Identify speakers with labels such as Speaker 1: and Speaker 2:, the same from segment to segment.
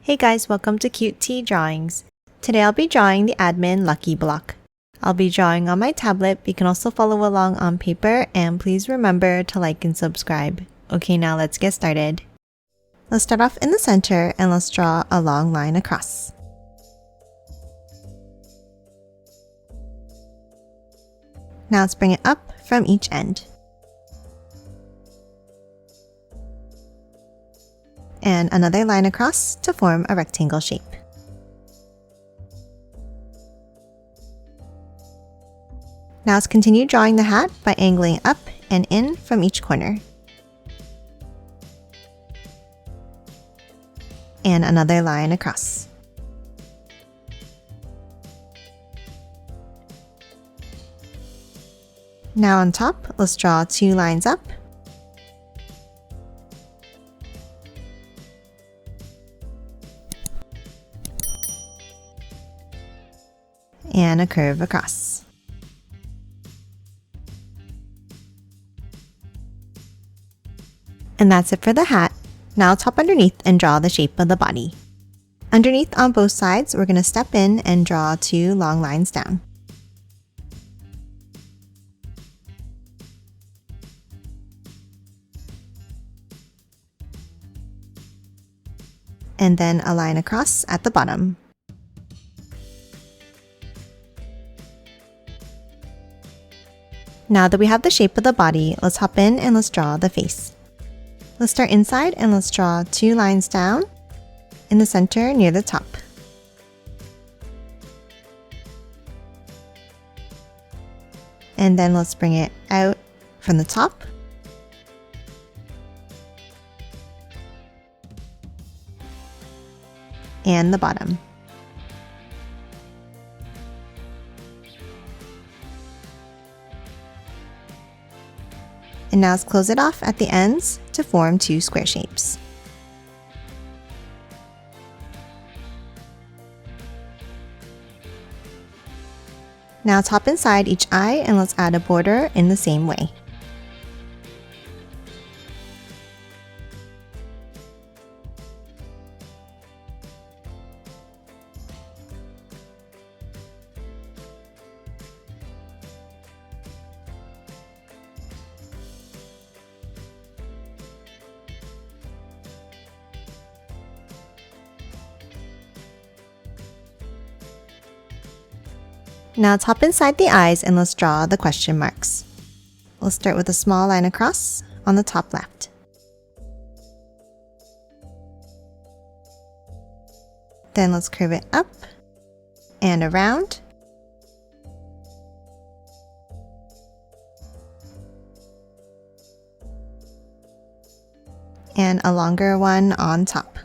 Speaker 1: Hey guys, welcome to Cute Tea Drawings. Today I'll be drawing the admin lucky block. I'll be drawing on my tablet, but you can also follow along on paper, and please remember to like and subscribe. Okay, now let's get started. Let's start off in the center and let's draw a long line across. Now let's bring it up from each end. And another line across to form a rectangle shape. Now let's continue drawing the hat by angling up and in from each corner. And another line across. Now on top, let's draw two lines up. And a curve across. And that's it for the hat. Now I'll top underneath and draw the shape of the body. Underneath on both sides, we're going to step in and draw two long lines down. And then a line across at the bottom. Now that we have the shape of the body, let's hop in and let's draw the face. Let's start inside and let's draw two lines down in the center near the top. And then let's bring it out from the top. And the bottom. And now let's close it off at the ends to form two square shapes. Now let's hop inside each eye and let's add a border in the same way. Now let's hop inside the eyes and let's draw the question marks. We'll start with a small line across on the top left. Then let's curve it up and around. And a longer one on top.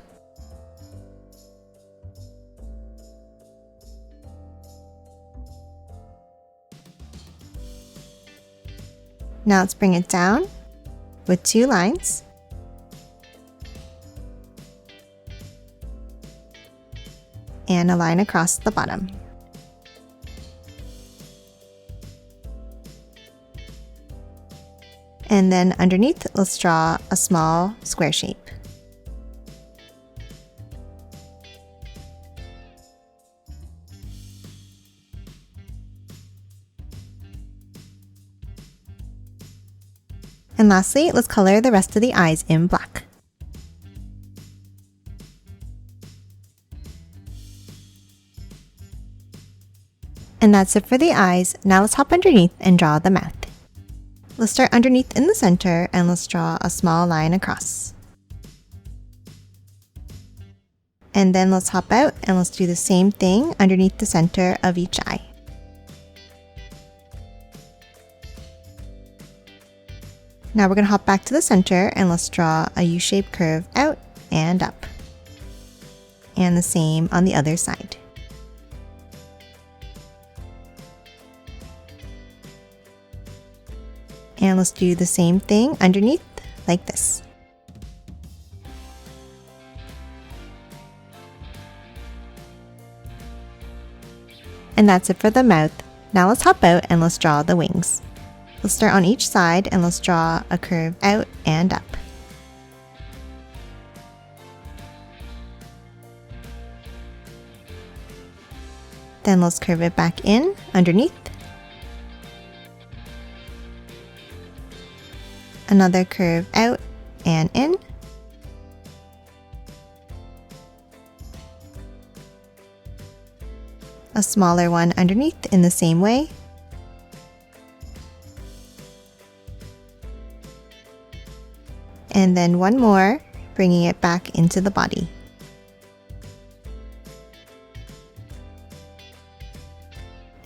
Speaker 1: Now let's bring it down with two lines. And a line across the bottom. And then underneath, let's draw a small square shape. And lastly, let's color the rest of the eyes in black. And that's it for the eyes. Now let's hop underneath and draw the mouth. Let's start underneath in the center and let's draw a small line across. And then let's hop out and let's do the same thing underneath the center of each eye. Now we're going to hop back to the center and let's draw a U-shaped curve out and up. And the same on the other side. And let's do the same thing underneath like this. And that's it for the mouth. Now let's hop out and let's draw the wings. Let's start on each side and let's draw a curve out and up. Then let's curve it back in underneath. Another curve out and in. A smaller one underneath in the same way. And then one more, bringing it back into the body.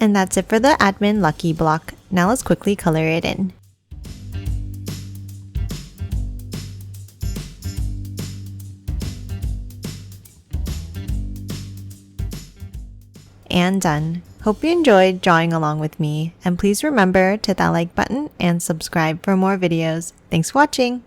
Speaker 1: And that's it for the admin lucky block. Now let's quickly color it in. And done. Hope you enjoyed drawing along with me, and please remember to hit that like button and subscribe for more videos. Thanks for watching!